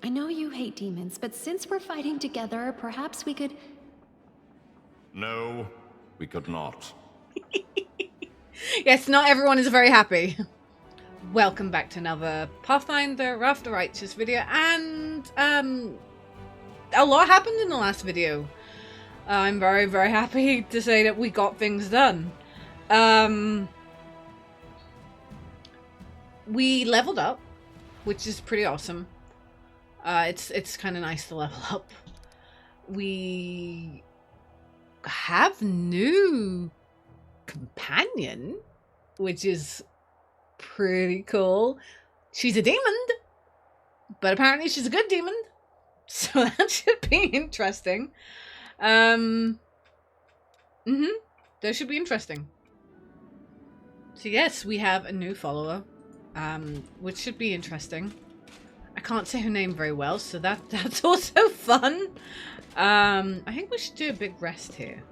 I know you hate demons, but since we're fighting together, perhaps we could... No, we could not. Yes, not everyone is very happy. Welcome back to another Pathfinder Wrath of the Righteous video, and a lot happened in the last video. I'm very, very happy to say that we got things done. We leveled up, which is pretty awesome. It's kind of nice to level up. We have new companion, which is pretty cool. She's a demon, but apparently she's a good demon, so that should be interesting. That should be interesting. So yes, we have a new follower, which should be interesting. I can't say her name very well, so that's also fun. I think we should do a big rest here.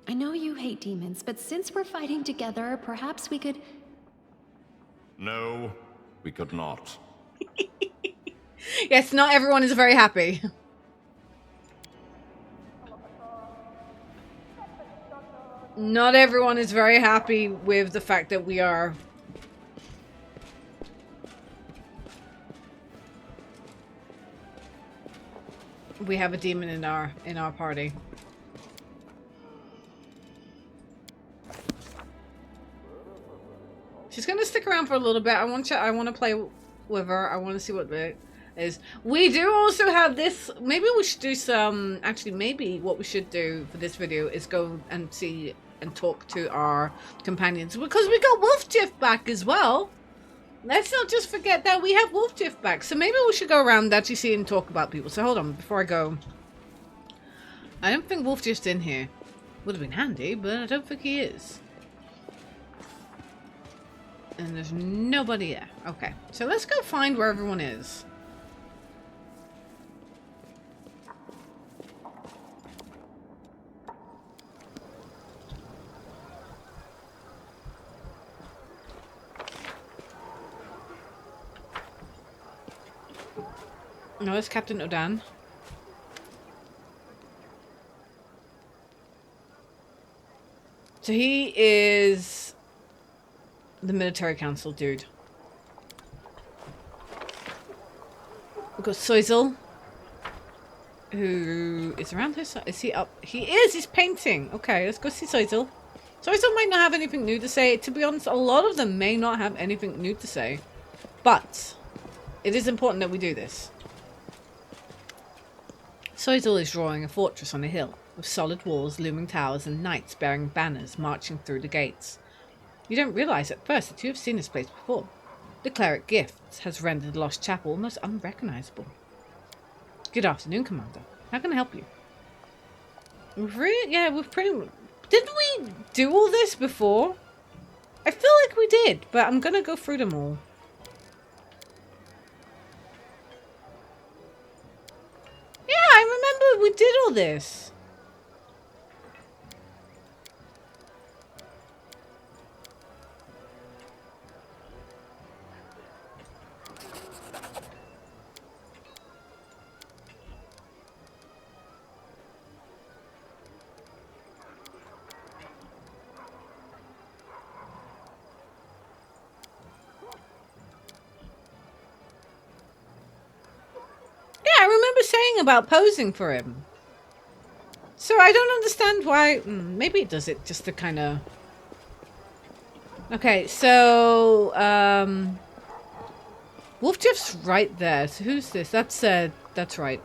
I know you hate demons, but since we're fighting together, perhaps we could... No, we could not. Yes, not everyone is very happy. Not everyone is very happy with the fact that we are... we have a demon in our party. She's gonna stick around for a little bit. I want to play with her. I want to see what it is. We do also have this. Maybe we should do some. Actually, maybe what we should do for this video is go and see and talk to our companions, because we got Wolfjiff back as well. Let's not just forget that we have Wolfjiff back. So maybe we should go around and actually see and talk about people. So hold on, before I go. I don't think Wolfjiff's in here. Would have been handy, but I don't think he is. And there's nobody there. Okay, so let's go find where everyone is. No, it's Captain Odan. So he is the military council dude. We've got Soizel, who is around here. Is he up? He is! He's painting! Okay, let's go see Soizel. Soizel might not have anything new to say. To be honest, a lot of them may not have anything new to say. But it is important that we do this. Soizel is drawing a fortress on a hill, with solid walls, looming towers, and knights bearing banners marching through the gates. You don't realise at first that you have seen this place before. The cleric Gifts has rendered the lost chapel almost unrecognisable. Good afternoon, Commander. How can I help you? We've pretty much... Didn't we do all this before? I feel like we did, but I'm gonna go through them all. Yeah, I remember we did all this. I remember saying about posing for him. So I don't understand why... maybe it does it just to kind of... Okay, so... Wolfjiff's right there. So who's this? That's right.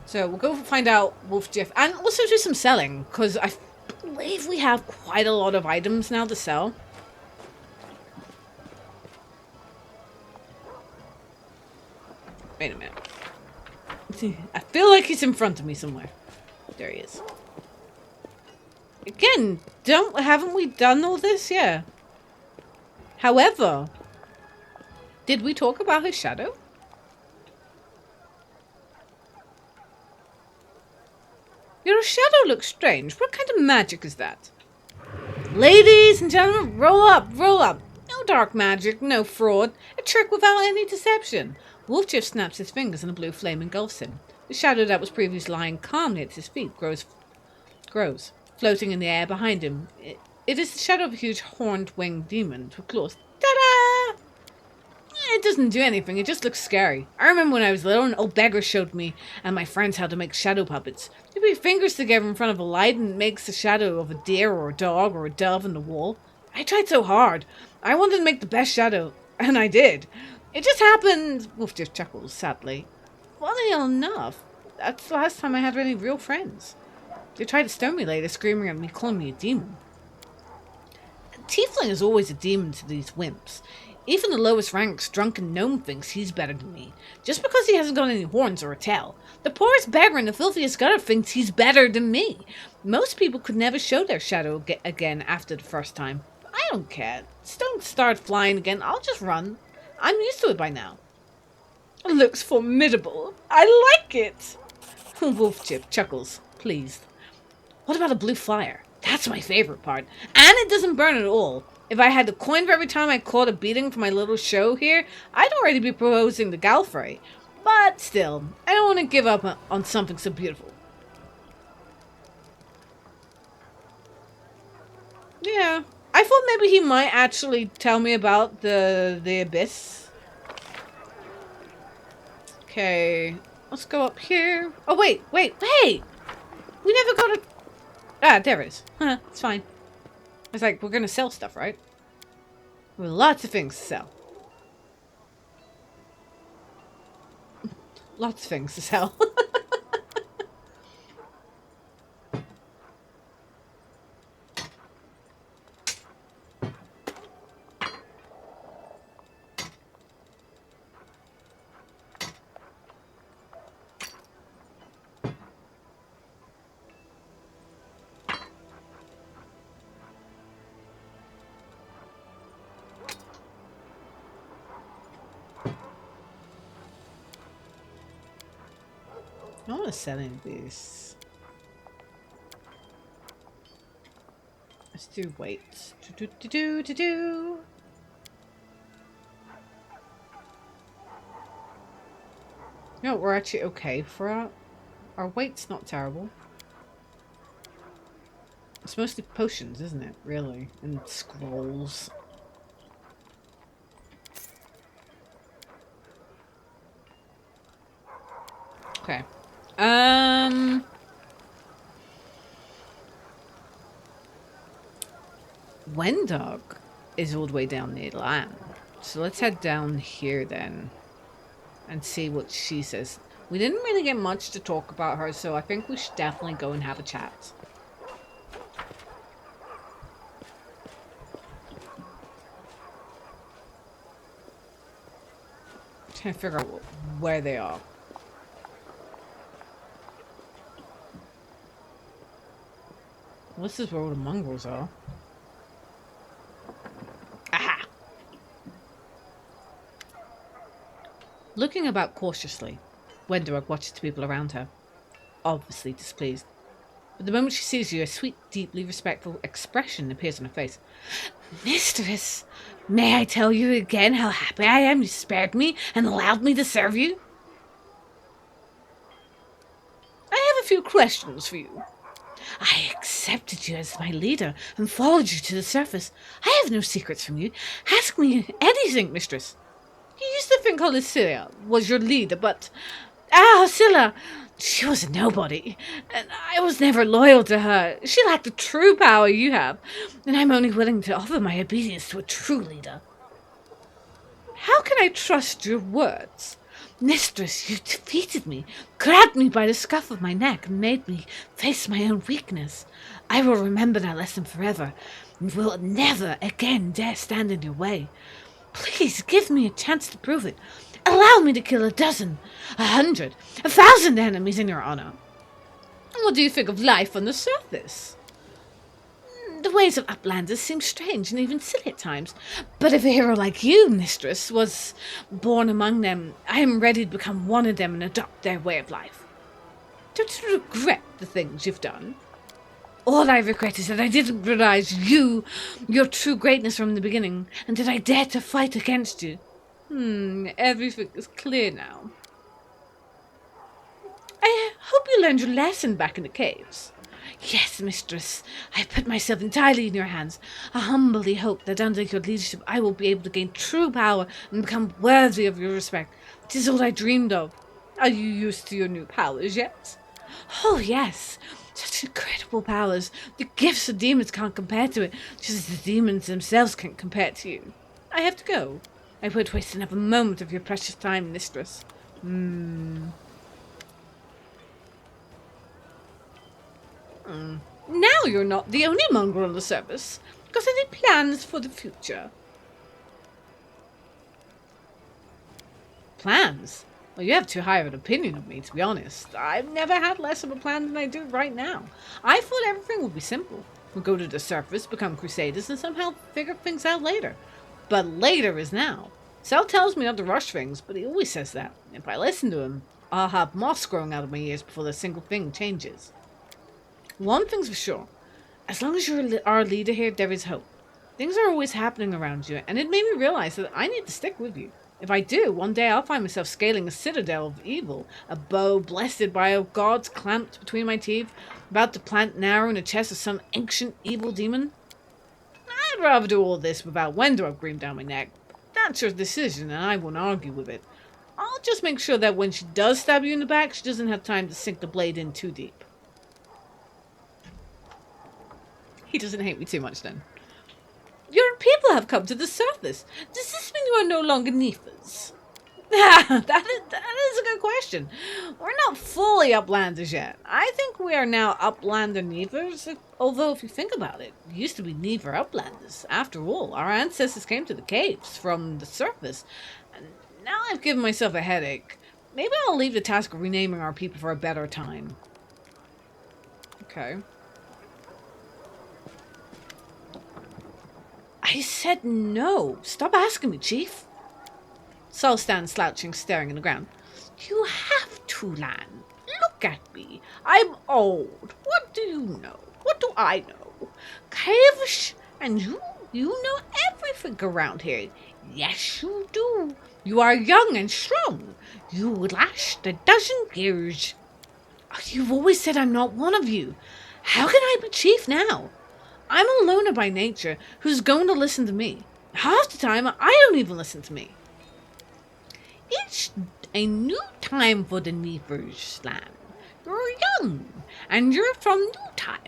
So we'll go find out Wolfjiff. And also do some selling, because I believe we have quite a lot of items now to sell. Wait a minute. I feel like he's in front of me somewhere. There he is. Again, haven't we done all this? Yeah. However, did we talk about his shadow? Your shadow looks strange. What kind of magic is that? Ladies and gentlemen, roll up, roll up. No dark magic, no fraud. A trick without any deception. Wolfchief snaps his fingers and a blue flame engulfs him. The shadow that was previously lying calmly at his feet grows, floating in the air behind him. It is the shadow of a huge horned winged demon with claws. Ta-da! It doesn't do anything, it just looks scary. I remember when I was little, an old beggar showed me and my friends how to make shadow puppets. You put your fingers together in front of a light and it makes the shadow of a deer or a dog or a dove on the wall. I tried so hard. I wanted to make the best shadow, and I did. It just happened. Wolfchief chuckles sadly. Funny enough, that's the last time I had any real friends. They tried to stone me later, screaming at me, calling me a demon. Tiefling is always a demon to these wimps. Even the lowest ranks drunken gnome thinks he's better than me, just because he hasn't got any horns or a tail. The poorest beggar and the filthiest gutter thinks he's better than me. Most people could never show their shadow again after the first time. I don't care. Stones start flying again, I'll just run. I'm used to it by now. It looks formidable. I like it. Wolfchief chuckles, pleased. What about a blue fire? That's my favorite part. And it doesn't burn at all. If I had the coin for every time I caught a beating for my little show here, I'd already be proposing the Galfrey. But still, I don't want to give up on something so beautiful. Yeah, I thought maybe he might actually tell me about the abyss. Okay, let's go up here. Oh, wait! We never got a... Ah, there it is. Huh, it's fine. It's like, we're gonna sell stuff, right? We have lots of things to sell. Lots of things to sell. I want to sell any of these. Let's do weights. Do. No, we're actually okay for our weight's not terrible. It's mostly potions, isn't it? Really, and scrolls. Okay. Wendog is all the way down near land. So let's head down here then and see what she says. We didn't really get much to talk about her, so I think we should definitely go and have a chat. I'm trying to figure out where they are. Well, this is where all the mongrels are. Aha! Looking about cautiously, Wendorog watches the people around her, obviously displeased. But the moment she sees you, a sweet, deeply respectful expression appears on her face. Mistress, may I tell you again how happy I am you spared me and allowed me to serve you? I have a few questions for you. I accepted you as my leader and followed you to the surface. I have no secrets from you. Ask me anything, mistress. You used to think Scylla was your leader, but... Scylla! She was a nobody, and I was never loyal to her. She lacked the true power you have, and I'm only willing to offer my obedience to a true leader. How can I trust your words? Mistress, you defeated me, grabbed me by the scruff of my neck, and made me face my own weakness. I will remember that lesson forever, and will never again dare stand in your way. Please give me a chance to prove it. Allow me to kill 1,000, 100, 1,000 enemies in your honor. What do you think of life on the surface? The ways of Uplanders seem strange and even silly at times, but if a hero like you, mistress, was born among them, I am ready to become one of them and adopt their way of life. Don't you regret the things you've done? All I regret is that I didn't realize your true greatness from the beginning, and that I dared to fight against you. Everything is clear now. I hope you learned your lesson back in the caves. Yes, mistress, I have put myself entirely in your hands. I humbly hope that under your leadership I will be able to gain true power and become worthy of your respect. It is all I dreamed of. Are you used to your new powers yet? Oh, yes. Such incredible powers. The gifts of demons can't compare to it, just as the demons themselves can't compare to you. I have to go. I won't waste another moment of your precious time, mistress. Now you're not the only mongrel on the service. Got any plans for the future? Plans? Well, you have too high of an opinion of me, to be honest. I've never had less of a plan than I do right now. I thought everything would be simple. We'll go to the surface, become crusaders, and somehow figure things out later. But later is now. Sal tells me not to rush things, but he always says that. If I listen to him, I'll have moss growing out of my ears before the single thing changes. One thing's for sure. As long as you're our leader here, there is hope. Things are always happening around you, and it made me realize that I need to stick with you. If I do, one day I'll find myself scaling a citadel of evil, a bow blasted by a gods clamped between my teeth, about to plant an arrow in the chest of some ancient evil demon. I'd rather do all this without Wendell green down my neck. That's your decision, and I won't argue with it. I'll just make sure that when she does stab you in the back, she doesn't have time to sink the blade in too deep. He doesn't hate me too much then. Your people have come to the surface. Does this mean you are no longer Nephas? that is a good question. We're not fully Uplanders yet. I think we are now Uplander Nephers, although if you think about it, we used to be Nefer Uplanders. After all, our ancestors came to the caves from the surface, and now I've given myself a headache. Maybe I'll leave the task of renaming our people for a better time. Okay. I said no. Stop asking me, Chief. Saul stands slouching, staring at the ground. You have to, Lan. Look at me. I'm old. What do you know? What do I know? Kavish, and you know everything around here. Yes, you do. You are young and strong. You would last a dozen years. You've always said I'm not one of you. How can I be chief now? I'm a loner by nature who's going to listen to me. Half the time, I don't even listen to me. It's a new time for the Nephers, Lan. You're young, and you're from new time.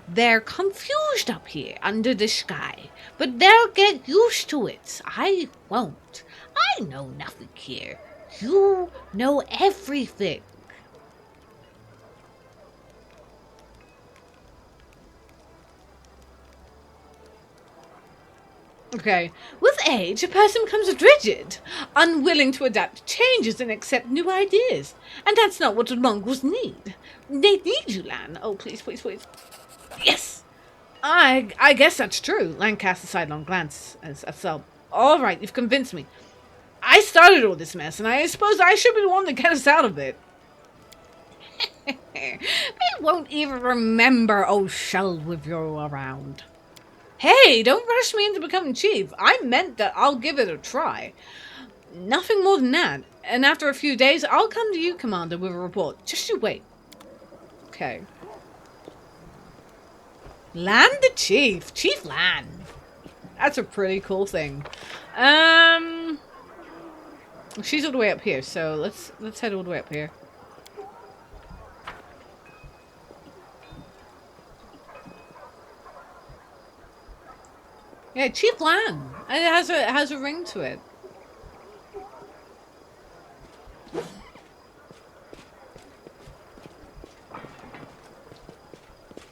They're confused up here under the sky, but they'll get used to it. I won't. I know nothing here. You know everything. Okay. With age, a person becomes rigid, unwilling to adapt to changes and accept new ideas. And that's not what the mongrels need. They need you, Lan. Oh, please, please, please. Yes! I guess that's true. Lan cast a sidelong glance as Sal. All right, you've convinced me. I started all this mess, and I suppose I should be the one to get us out of it. They won't even remember old Shell with you around. Hey, don't rush me into becoming chief. I meant that I'll give it a try. Nothing more than that. And after a few days, I'll come to you, Commander, with a report. Just you wait. Okay. Lan the Chief. Chief Lan. That's a pretty cool thing. She's all the way up here, so let's head all the way up here. Yeah, Chief Lan. It has a ring to it.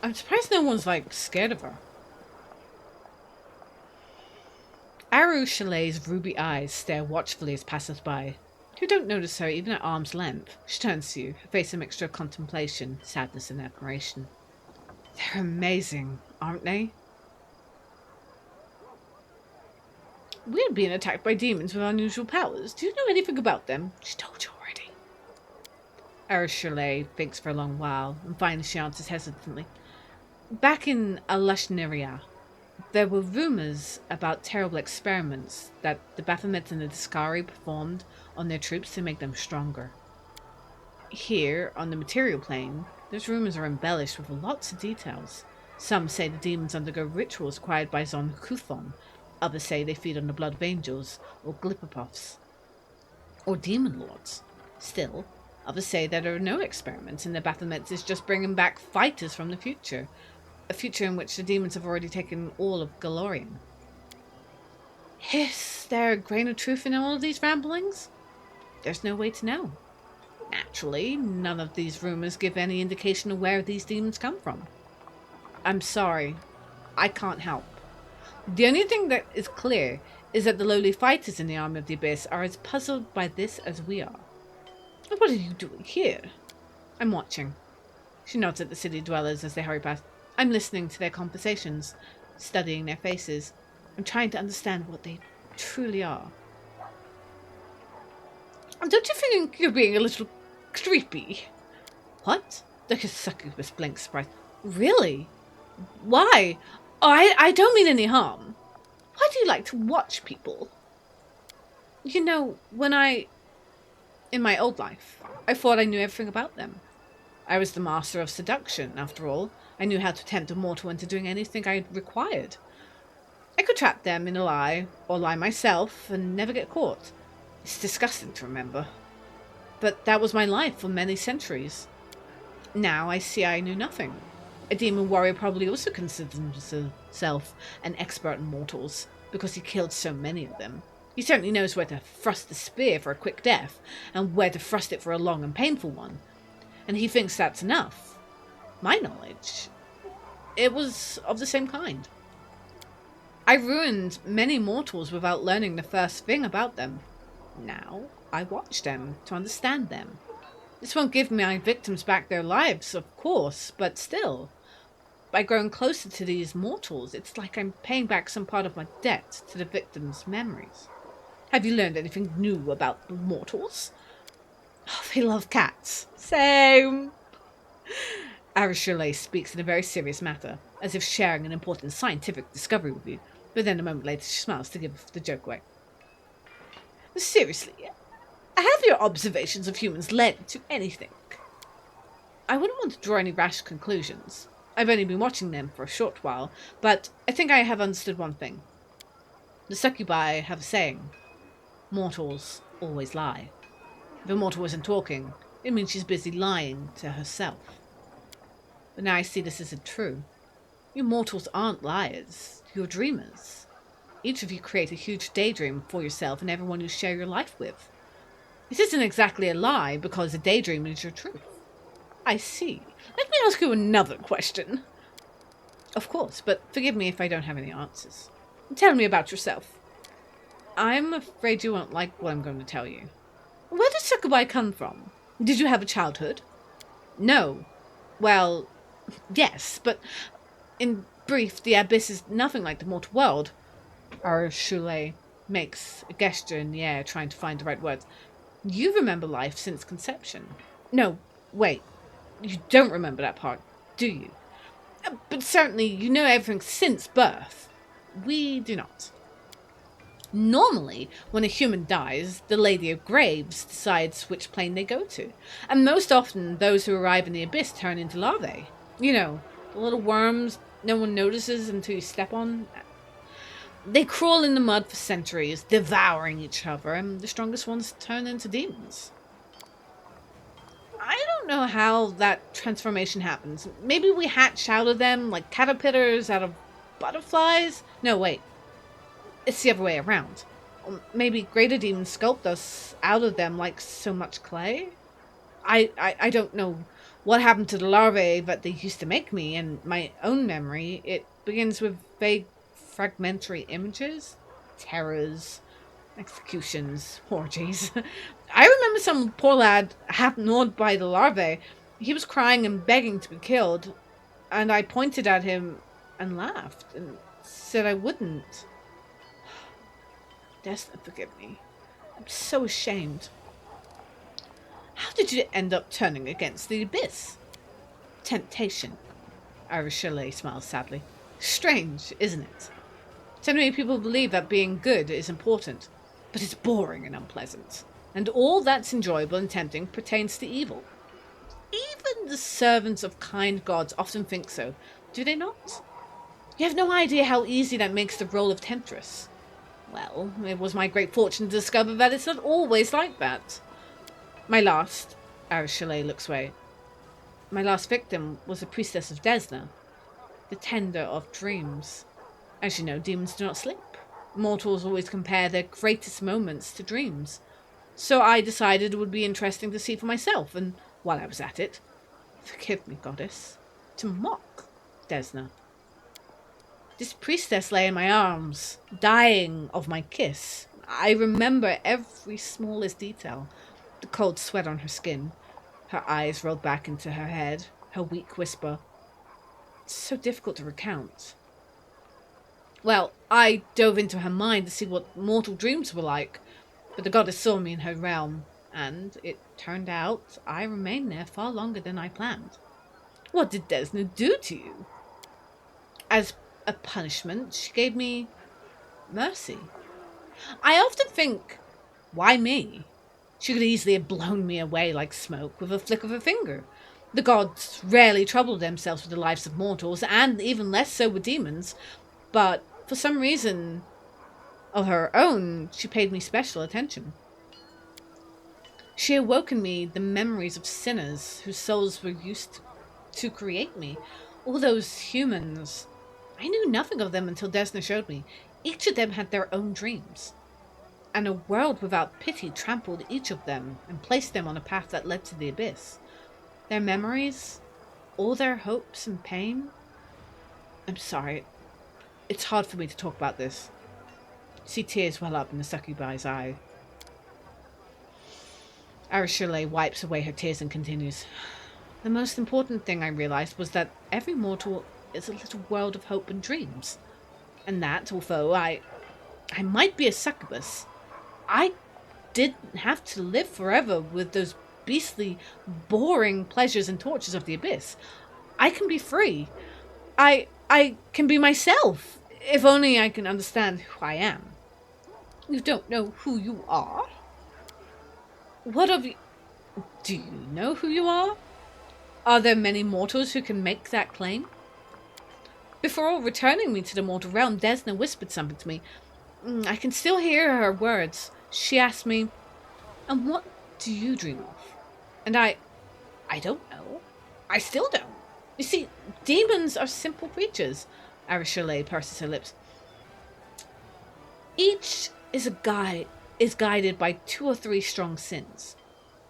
I'm surprised no one's like scared of her. Aru Chalet's ruby eyes stare watchfully as passers-by. You don't notice her even at arm's length. She turns to you, her face a mixture of contemplation, sadness, and admiration. They're amazing, aren't they? We're being attacked by demons with unusual powers. Do you know anything about them? She told you already. Ursula thinks for a long while, and finally she answers hesitantly. Back in Alashneria, there were rumors about terrible experiments that the Baphomets and the Discari performed on their troops to make them stronger. Here, on the material plane, those rumors are embellished with lots of details. Some say the demons undergo rituals acquired by Zon Kuthon. Others say they feed on the blood of angels, or glipperpuffs, or demon lords. Still, others say that there are no experiments, and the Baphomets is just bringing back fighters from the future. A future in which the demons have already taken all of Galorian. Is there a grain of truth in all of these ramblings? There's no way to know. Naturally, none of these rumors give any indication of where these demons come from. I'm sorry, I can't help. The only thing that is clear is that the lowly fighters in the Army of the Abyss are as puzzled by this as we are. What are you doing here? I'm watching. She nods at the city dwellers as they hurry past. I'm listening to their conversations, studying their faces. I'm trying to understand what they truly are. Don't you think you're being a little creepy? What? The Succubus blinks surprised. Really? Why? Oh, I don't mean any harm. Why do you like to watch people? You know, in my old life, I thought I knew everything about them. I was the master of seduction, after all. I knew how to tempt a mortal into doing anything I required. I could trap them in a lie, or lie myself, and never get caught. It's disgusting to remember. But that was my life for many centuries. Now I see I knew nothing. A demon warrior probably also considers himself an expert in mortals, because he killed so many of them. He certainly knows where to thrust the spear for a quick death, and where to thrust it for a long and painful one. And he thinks that's enough. My knowledge, it was of the same kind. I ruined many mortals without learning the first thing about them. Now, I watch them to understand them. This won't give my victims back their lives, of course, but still. By growing closer to these mortals, it's like I'm paying back some part of my debt to the victims' memories. Have you learned anything new about the mortals? Oh, they love cats. Same. Arishule speaks in a very serious matter, as if sharing an important scientific discovery with you, but then a moment later she smiles to give the joke away. Seriously, have your observations of humans led to anything? I wouldn't want to draw any rash conclusions. I've only been watching them for a short while, but I think I have understood one thing. The Succubi have a saying, mortals always lie. If a mortal isn't talking, it means she's busy lying to herself. But now I see this isn't true. You mortals aren't liars, you're dreamers. Each of you create a huge daydream for yourself and everyone you share your life with. It isn't exactly a lie, because a daydream is your truth. I see. Let me ask you another question. Of course, but forgive me if I don't have any answers. Tell me about yourself. I'm afraid you won't like what I'm going to tell you. Where did Succubi come from? Did you have a childhood? No. Well, yes, but in brief, the Abyss is nothing like the mortal world. Arishule makes a gesture in the air, trying to find the right words. You remember life since conception. No, wait. You don't remember that part, do you? But certainly you know everything since birth. We do not. Normally, when a human dies, the Lady of Graves decides which plane they go to. And most often, those who arrive in the Abyss turn into larvae. You know, the little worms no one notices until you step on. They crawl in the mud for centuries, devouring each other, and the strongest ones turn into demons. I don't know how that transformation happens. Maybe we hatch out of them like caterpillars out of butterflies? No, wait. It's the other way around. Or maybe greater demons sculpt us out of them like so much clay? I don't know what happened to the larvae that they used to make me. In my own memory, it begins with vague fragmentary images, terrors, executions, orgies. I remember some poor lad half gnawed by the larvae. He was crying and begging to be killed, and I pointed at him and laughed and said I wouldn't. Desna, forgive me. I'm so ashamed. How did you end up turning against the abyss? Temptation. Arashile smiles sadly. Strange, isn't it? So many people believe that being good is important, but it's boring and unpleasant. And all that's enjoyable and tempting pertains to evil. Even the servants of kind gods often think so, do they not? You have no idea how easy that makes the role of temptress. Well, it was my great fortune to discover that it's not always like that. Arashile looks away. My last victim was the priestess of Desna, the tender of dreams. As you know, demons do not sleep. Mortals always compare their greatest moments to dreams. So I decided it would be interesting to see for myself, and while I was at it, forgive me, goddess, to mock Desna. This priestess lay in my arms, dying of my kiss. I remember every smallest detail. The cold sweat on her skin, her eyes rolled back into her head, her weak whisper. It's so difficult to recount. Well, I dove into her mind to see what mortal dreams were like, but the goddess saw me in her realm, and it turned out I remained there far longer than I planned. What did Desna do to you? As a punishment, she gave me mercy. I often think, why me? She could easily have blown me away like smoke with a flick of her finger. The gods rarely troubled themselves with the lives of mortals, and even less so with demons, but for some reason of her own, she paid me special attention. She awoke in me the memories of sinners whose souls were used to create me. All those humans. I knew nothing of them until Desna showed me. Each of them had their own dreams. And a world without pity trampled each of them and placed them on a path that led to the abyss. Their memories, all their hopes and pain. I'm sorry. It's hard for me to talk about this. See tears well up in the succubi's eye. Arashile wipes away her tears and continues. The most important thing I realized was that every mortal is a little world of hope and dreams. And that, although I might be a succubus, I didn't have to live forever with those beastly, boring pleasures and tortures of the abyss. I can be free. I can be myself, if only I can understand who I am. You don't know who you are? What of you? Do you know who you are? Are there many mortals who can make that claim? Before returning me to the mortal realm, Desna whispered something to me. I can still hear her words. She asked me, and what do you dream of? And I don't know. I still don't. You see, demons are simple creatures. Arashile purses her lips. Each is guided by 2 or 3 strong sins.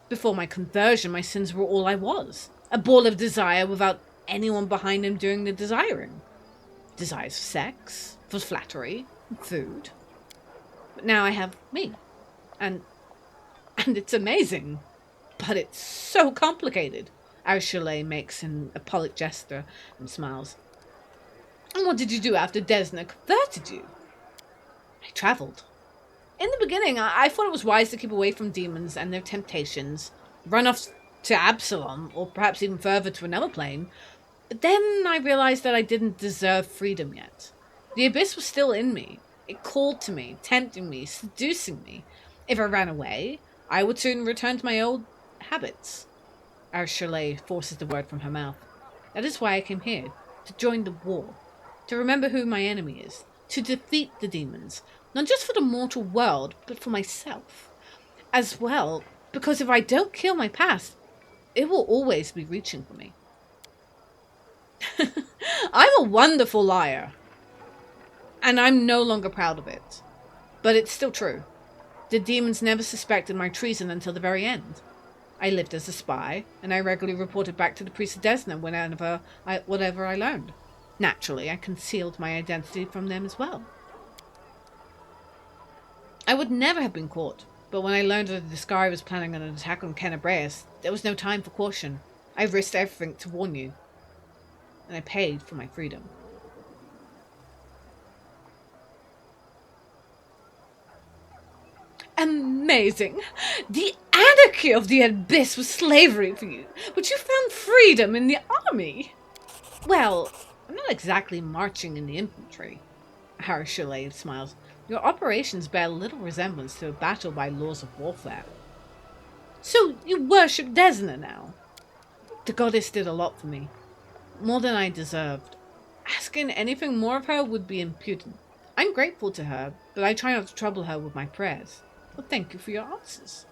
Before my conversion, my sins were all I was. A ball of desire without anyone behind them doing the desiring. Desires for sex, for flattery, food. But now I have me. And it's amazing. But it's so complicated. Arashile makes an apologetic gesture and smiles. And what did you do after Desna converted you? I travelled. In the beginning, I thought it was wise to keep away from demons and their temptations, run off to Absalom, or perhaps even further to another plane. But then I realized that I didn't deserve freedom yet. The abyss was still in me. It called to me, tempting me, seducing me. If I ran away, I would soon return to my old habits. Arashile forces the word from her mouth. That is why I came here, to join the war, to remember who my enemy is, to defeat the demons, not just for the mortal world, but for myself. As well, because if I don't kill my past, it will always be reaching for me. I'm a wonderful liar. And I'm no longer proud of it. But it's still true. The demons never suspected my treason until the very end. I lived as a spy, and I regularly reported back to the priest of Desna whatever I learned. Naturally, I concealed my identity from them as well. I would never have been caught, but when I learned that the Discari was planning an attack on Kenabreus, there was no time for caution. I risked everything to warn you, and I paid for my freedom. amazing. The anarchy of the abyss was slavery for you, but you found freedom in the army. Well, I'm not exactly marching in the infantry. Shire smiles. Your operations bear little resemblance to a battle by laws of warfare. So you worship Desna now? The goddess did a lot for me. More than I deserved. Asking anything more of her would be impudent. I'm grateful to her, but I try not to trouble her with my prayers. Well, thank you for your answers.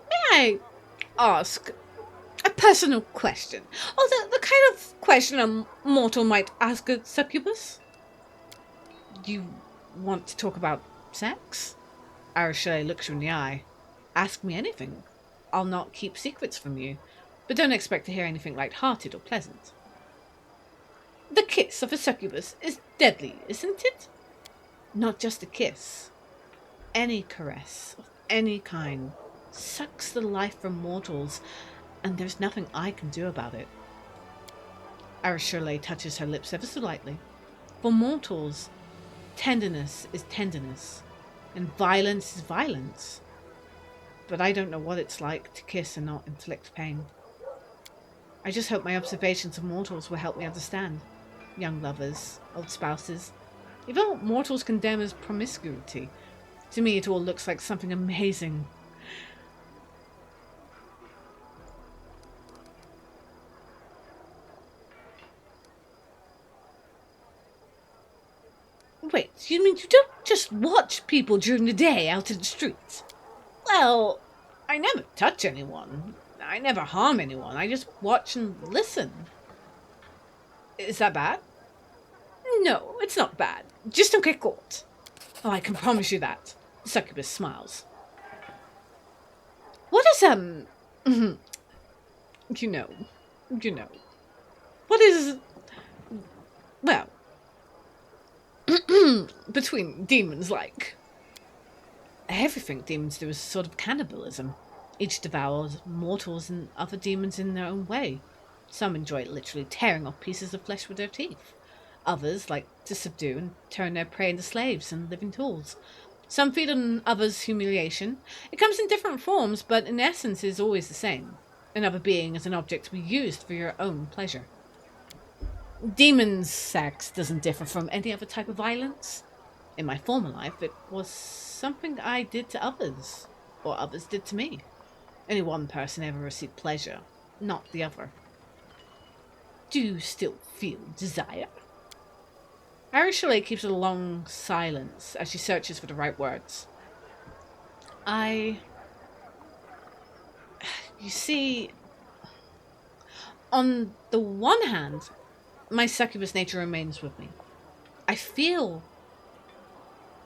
May I ask a personal question? Or the kind of question a mortal might ask a succubus? You want to talk about sex? Shire looks you in the eye. Ask me anything. I'll not keep secrets from you, but don't expect to hear anything light-hearted or pleasant. The kiss of a succubus is deadly, isn't it? Not just a kiss. Any caress of any kind sucks the life from mortals, and there's nothing I can do about it. Shire touches her lips ever so lightly. For mortals, tenderness is tenderness, and violence is violence. But I don't know what it's like to kiss and not inflict pain. I just hope my observations of mortals will help me understand. Young lovers, old spouses, even what mortals condemn as promiscuity. To me, it all looks like something amazing. Wait, you mean you don't just watch people during the day out in the streets? Well, I never touch anyone. I never harm anyone. I just watch and listen. Is that bad? No, it's not bad. Just don't get caught. Oh, I can promise you that. Succubus smiles. What is, you know. What is, well, between demons like? Everything demons do is a sort of cannibalism. Each devours mortals and other demons in their own way. Some enjoy literally tearing off pieces of flesh with their teeth. Others like to subdue and turn their prey into slaves and living tools. Some feed on others' humiliation. It comes in different forms, but in essence is always the same. Another being is an object to be used for your own pleasure. Demons' sex doesn't differ from any other type of violence. In my former life, it was something I did to others, or others did to me. Only one person ever received pleasure, not the other. Do you still feel desire? Shire keeps a long silence as she searches for the right words. You see, on the one hand, my succubus nature remains with me. I feel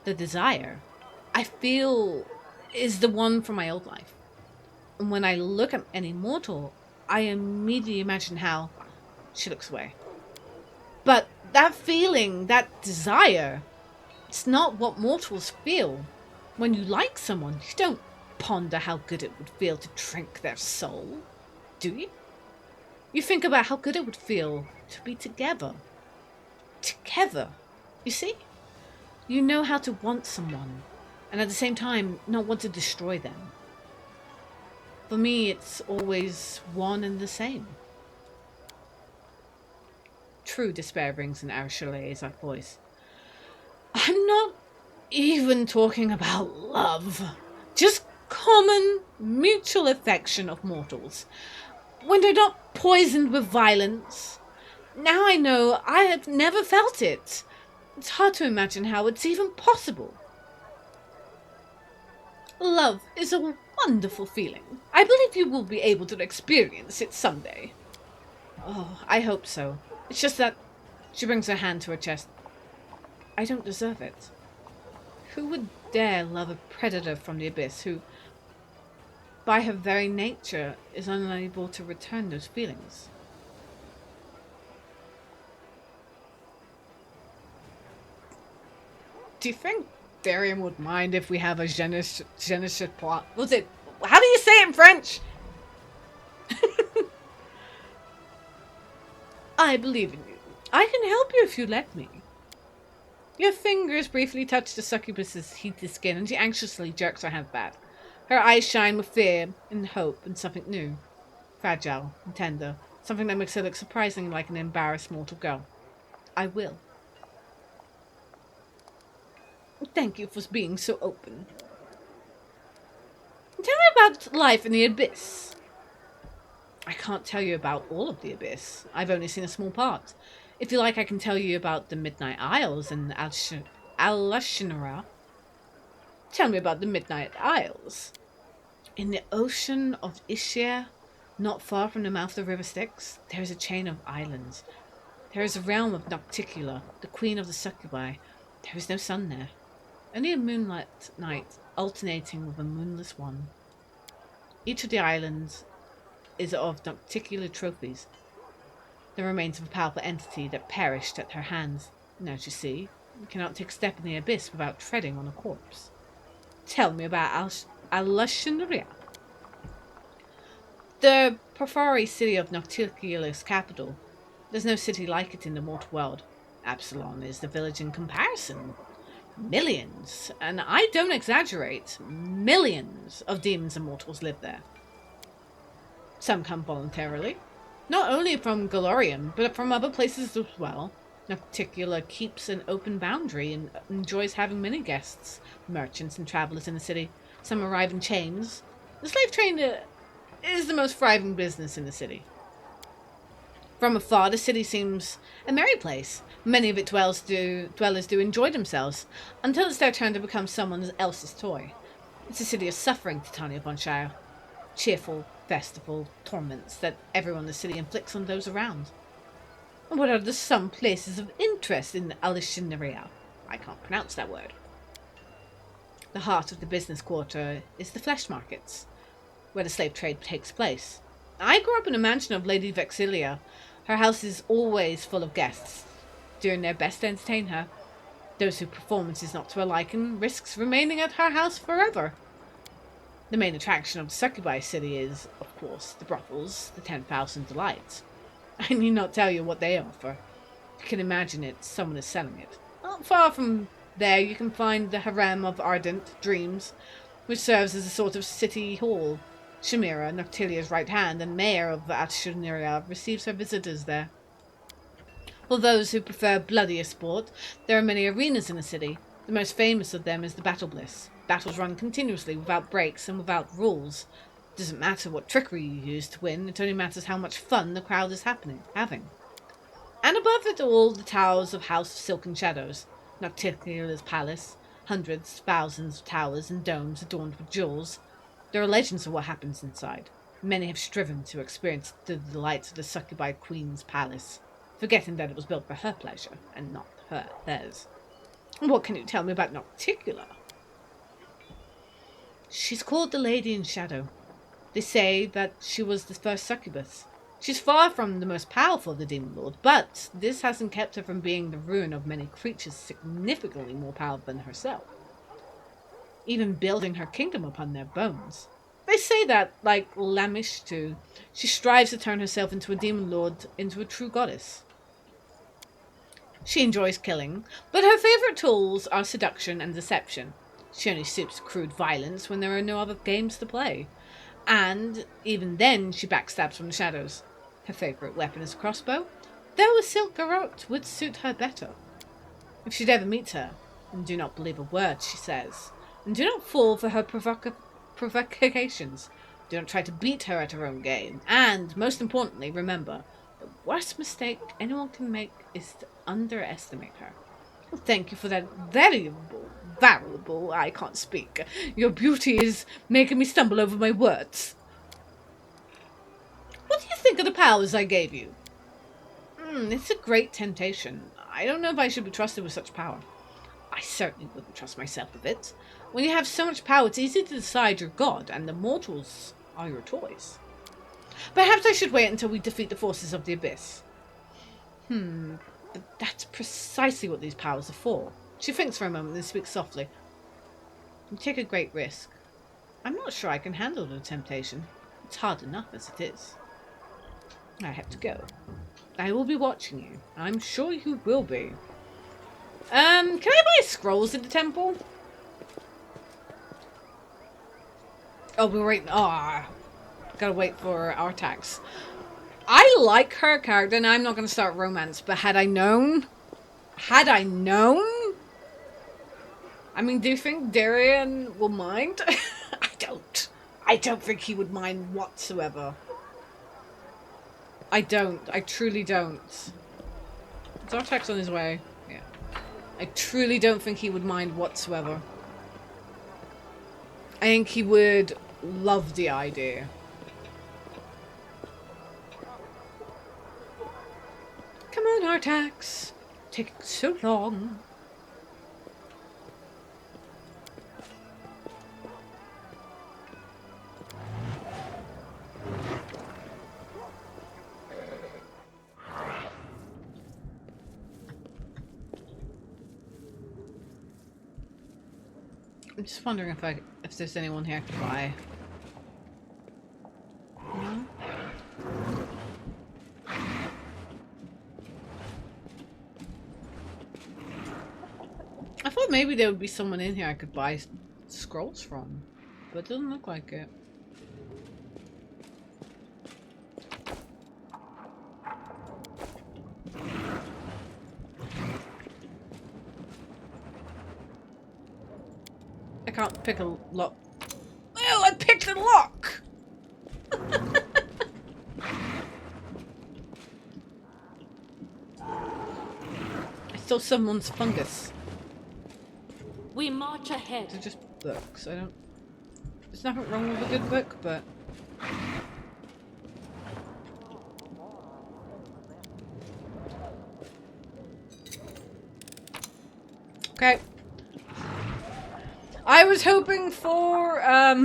the desire I feel is the one from my old life. And when I look at any mortal, I immediately imagine how she looks away. But that feeling, that desire, it's not what mortals feel. When you like someone, you don't ponder how good it would feel to drink their soul, do you? You think about how good it would feel to be together. Together, you see? You know how to want someone, and at the same time, not want to destroy them. For me, it's always one and the same. True despair rings in Shire's voice. I'm not even talking about love. Just common, mutual affection of mortals. When they're not poisoned with violence. Now I know I have never felt it. It's hard to imagine how it's even possible. Love is a wonderful feeling. I believe you will be able to experience it someday. Oh, I hope so. It's just that she brings her hand to her chest. I don't deserve it. Who would dare love a predator from the abyss who, by her very nature, is unable to return those feelings? Do you think Darian would mind if we have a je ne sais quoi? What's it? How do you say it in French? I believe in you. I can help you if you let me. Your fingers briefly touch the succubus's heated skin, and she anxiously jerks her hand back. Her eyes shine with fear and hope and something new. Fragile and tender. Something that makes her look surprisingly like an embarrassed mortal girl. I will. Thank you for being so open. Tell me about life in the Abyss. I can't tell you about all of the Abyss. I've only seen a small part. If you like, I can tell you about the Midnight Isles and Alashinara. Tell me about the Midnight Isles. In the ocean of Ishia, not far from the mouth of the river Styx, there is a chain of islands. There is a realm of Nocticula, the queen of the succubi. There is no sun there. Only a moonlit night alternating with a moonless one. Each of the islands is of Nocticular trophies, the remains of a powerful entity that perished at her hands. And as you see, you cannot take a step in the abyss without treading on a corpse. Tell me about Alashinria. The Porphyry city of Nocticula's capital. There's no city like it in the mortal world. Absalom is the village in comparison. Millions, and I don't exaggerate, millions of demons and mortals live there. Some come voluntarily, not only from Galorium, but from other places as well. Nocticula keeps an open boundary and enjoys having many guests, merchants and travellers in the city. Some arrive in chains. The slave trade is the most thriving business in the city. From afar, the city seems a merry place. Many of its dwellers do enjoy themselves, until it's their turn to become someone else's toy. It's a city of suffering, Titania von Shire. Cheerful, festival, torments that everyone in the city inflicts on those around. And what are some places of interest in Alashinria? I can't pronounce that word. The heart of the business quarter is the flesh markets, where the slave trade takes place. I grew up in a mansion of Lady Vexilia. Her house is always full of guests, doing their best to entertain her. Those whose performance is not to her liking risks remaining at her house forever. The main attraction of the Succubi city is, of course, the brothels, the 10,000 delights. I need not tell you what they offer. You can imagine it, someone is selling it. Not far from there you can find the harem of ardent dreams, which serves as a sort of city hall. Shamira, Noctilia's right hand and mayor of Alashinria, receives her visitors there. For those who prefer bloodier sport, there are many arenas in the city. The most famous of them is the Battle Bliss. Battles run continuously, without breaks and without rules. It doesn't matter what trickery you use to win, it only matters how much fun the crowd is having. And above it all, the towers of House of Silken Shadows, Nocticula's palace, hundreds, thousands of towers and domes adorned with jewels. There are legends of what happens inside. Many have striven to experience the delights of the Succubi Queen's palace, forgetting that it was built for her pleasure and not theirs. What can you tell me about Nocticula? She's called the Lady in Shadow. They say that she was the first succubus. She's far from the most powerful of the demon lord, but this hasn't kept her from being the ruin of many creatures significantly more powerful than herself, even building her kingdom upon their bones. They say that, like Lamishtu, she strives to turn herself into a demon lord, into a true goddess. She enjoys killing, but her favorite tools are seduction and deception. She only suits to crude violence when there are no other games to play. And even then, she backstabs from the shadows. Her favorite weapon is a crossbow, though a silk garrote would suit her better. If she'd ever meet her, and do not believe a word she says, and do not fall for her provocations. Do not try to beat her at her own game. And, most importantly, remember, the worst mistake anyone can make is to underestimate her. Well, thank you for that valuable, I can't speak. Your beauty is making me stumble over my words. What do you think of the powers I gave you? It's a great temptation. I don't know if I should be trusted with such power. I certainly wouldn't trust myself with it. When you have so much power, it's easy to decide you're God, and the mortals are your toys. Perhaps I should wait until we defeat the forces of the Abyss. But that's precisely what these powers are for. She thinks for a moment, then speaks softly. You take a great risk. I'm not sure I can handle the temptation. It's hard enough as it is. I have to go. I will be watching you. I'm sure you will be. Can I buy scrolls at the temple? Oh, we're waiting. Ah, gotta wait for our tax. I like her character, and I'm not gonna start romance. But had I known, I mean, do you think Darian will mind? I don't. I don't think he would mind whatsoever. I don't. I truly don't. Is our tax on his way? Yeah. I truly don't think he would mind whatsoever. I think he would love the idea. Come on, Artax. Taking so long. I'm just wondering if there's anyone here to buy. No? I thought maybe there would be someone in here I could buy scrolls from, but it doesn't look like it. I can't pick a lock. Oh, I picked a lock! I stole someone's fungus. We march ahead. They're just books. I don't... There's nothing wrong with a good book, but... Okay. I was hoping for, I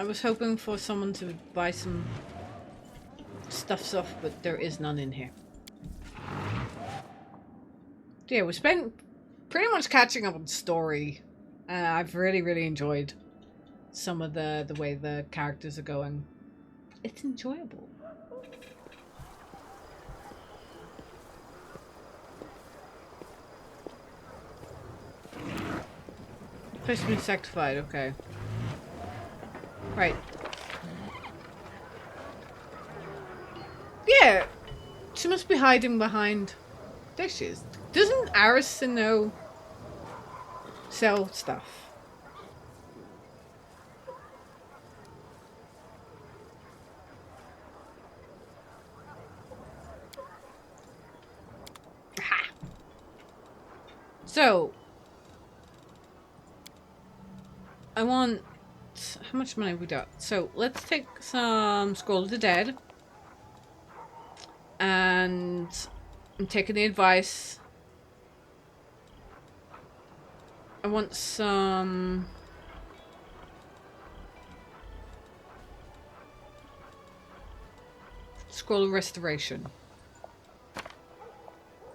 was hoping for someone to buy some stuffs off, but there is none in here. Yeah, we spent pretty much catching up on story. I've really enjoyed some of the way the characters are going. It's enjoyable. Person been sanctified, okay. Right. Yeah! She must be hiding behind... There she is. Doesn't Arison know... sell stuff? Aha! So... I want... How much money have we got? So, let's take some Scroll of the Dead. And... I'm taking the advice. I want some... Scroll of Restoration.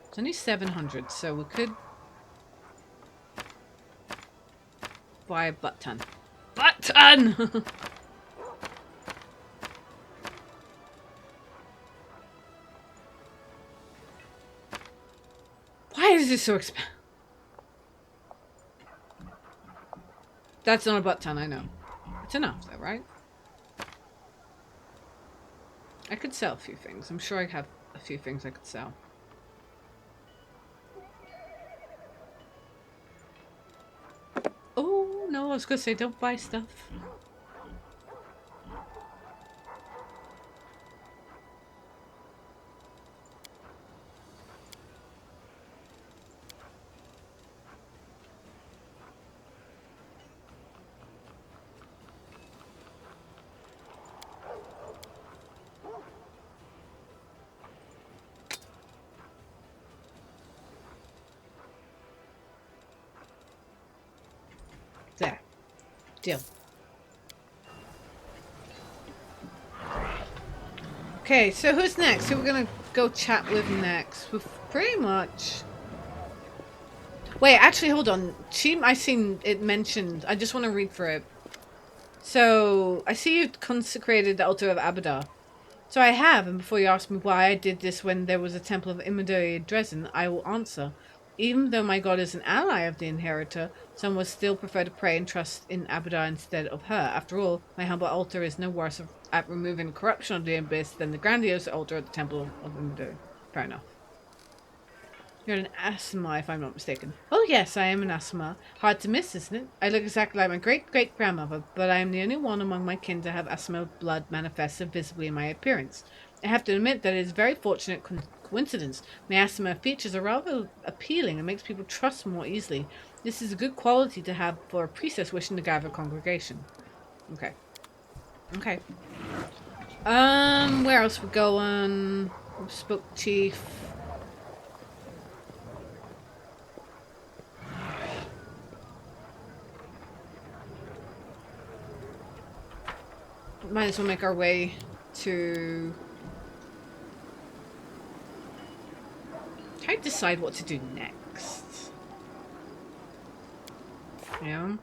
It's only 700, so we could... buy a butt ton. Butt ton! Why is this so expensive? That's not a butt ton, I know. It's enough though, right? I could sell a few things. I'm sure I have a few things I could sell. Oh, no, I was gonna say don't buy stuff. There. Deal. Okay, so who's next? Who we're gonna go chat with next? We've pretty much... Wait, actually, hold on. I seen it mentioned. I just want to read through it. So, I see you consecrated the altar of Abada. So I have, and before you ask me why I did this when there was a temple of Imidori in Dresden, I will answer. Even though my god is an ally of the inheritor, some would still prefer to pray and trust in Abadar instead of her. After all, my humble altar is no worse at removing corruption of the abyss than the grandiose altar at the temple of Imidori. Fair enough. You're an Asma, if I'm not mistaken. Oh yes, I am an Asma. Hard to miss, isn't it? I look exactly like my great-great-grandmother, but I am the only one among my kin to have Asma blood manifest so visibly in my appearance. I have to admit that it is a very fortunate coincidence. My Asma features are rather appealing and makes people trust more easily. This is a good quality to have for a priestess wishing to gather a congregation. Okay. Okay. Where else we going? Spoke Chief. Might as well make our way to... How do you decide what to do next? Yeah.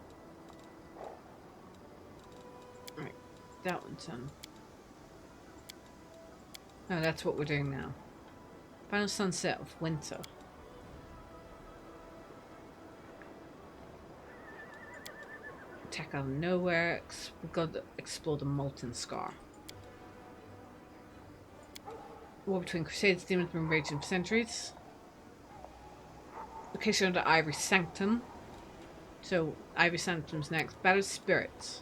Right, that one's done. No, that's what we're doing now. Final sunset of winter. Attack out of nowhere. We've got to explore the molten scar. War between Crusades, demons been raging for centuries. Location of the Ivory Sanctum. So, Ivory Sanctum's next. Battle of Spirits.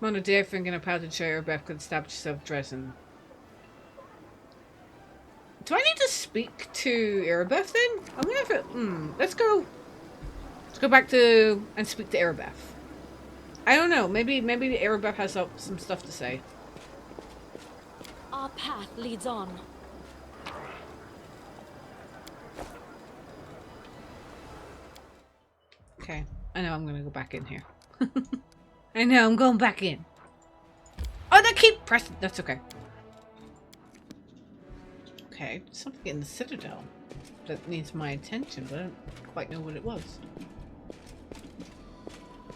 Mono dear thinking of how to share Beth could establish yourself Dresden. Do I need to speak to Erebeth then? I'm gonna have to, let's go back to and speak to Erebeth. I don't know, maybe Erebeth has some stuff to say. Our path leads on. Okay, I know I'm gonna go back in here. I know, I'm going back in. Oh, they keep pressing. That's okay. Okay, something in the Citadel that needs my attention, but I don't quite know what it was.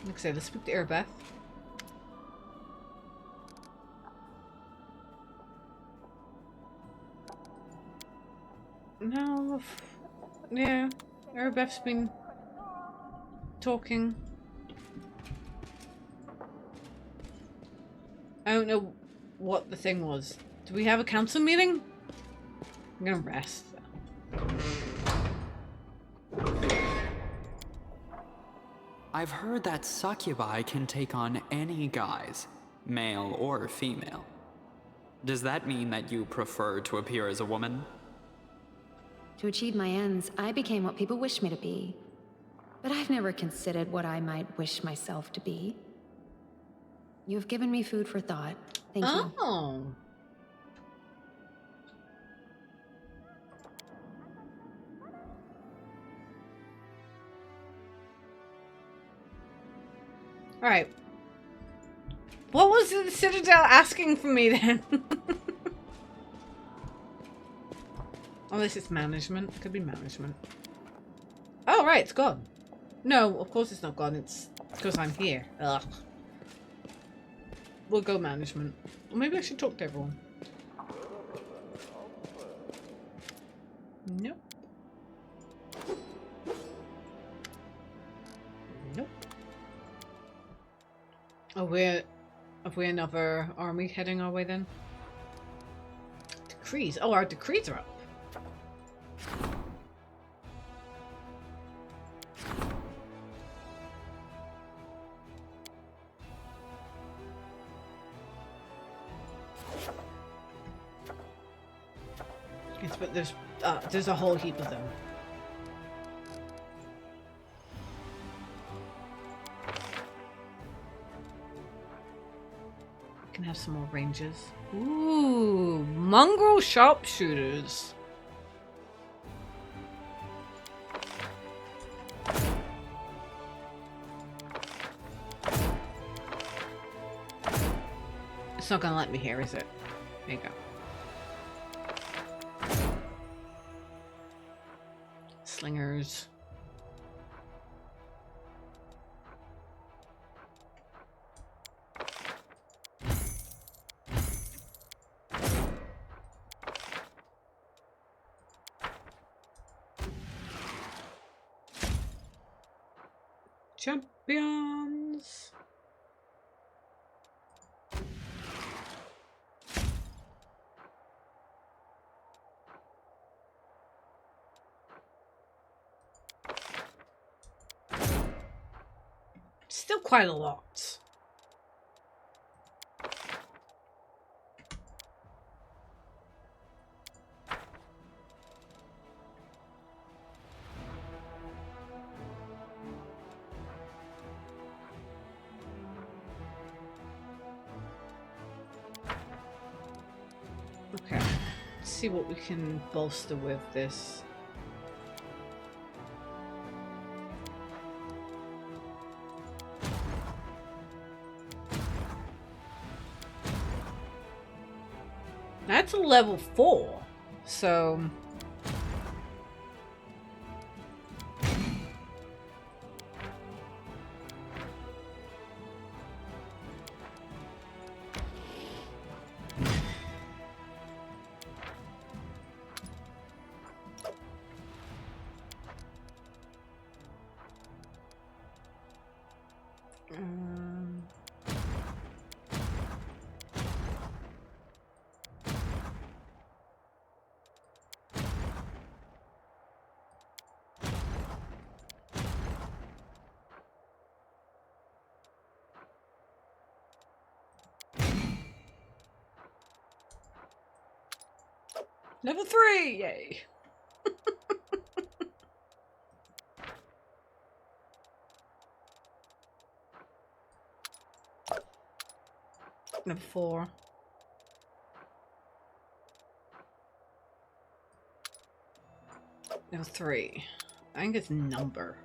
Like I said, let's speak to Erebeth. No, yeah, Erebeth's been talking. I don't know what the thing was. Do we have a council meeting? I'm gonna rest. I've heard that succubi can take on any guise, male or female. Does that mean that you prefer to appear as a woman? To achieve my ends, I became what people wish me to be. But I've never considered what I might wish myself to be. You've given me food for thought. Thank you. Oh. Alright. What was the Citadel asking from me then? Oh, this is management. It could be management. Oh, right, it's gone. No, of course it's not gone. It's because I'm here. Ugh. We'll go management. Or maybe I should talk to everyone. Nope. Nope. Oh, have we another army heading our way then? Decrees. Oh, our decrees are up. Yes, but there's a whole heap of them. Can have some more rangers. Ooh, mongrel sharpshooters. It's not gonna let me here, is it? There you go. Slingers. Champions. Still quite a lot. Okay, let's see what we can bolster with this. That's a level 4, so... Level 3! Yay! Level 4. Level 3. I think it's number.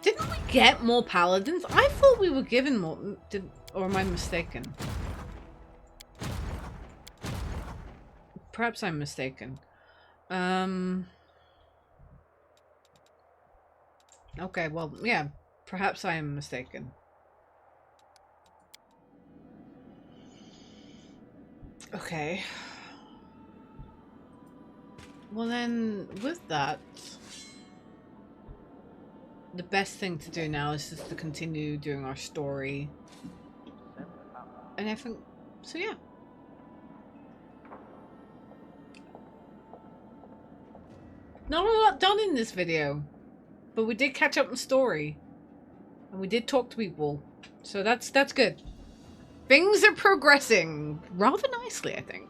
Didn't we get more paladins? I thought we were given more. Or am I mistaken? Perhaps I'm mistaken. Okay, well, yeah. Perhaps I am mistaken. Okay. Well then, with that... the best thing to do now is just to continue doing our story. And I think, so yeah. Not a lot done in this video, but we did catch up on story. And we did talk to people. So that's good. Things are progressing rather nicely, I think.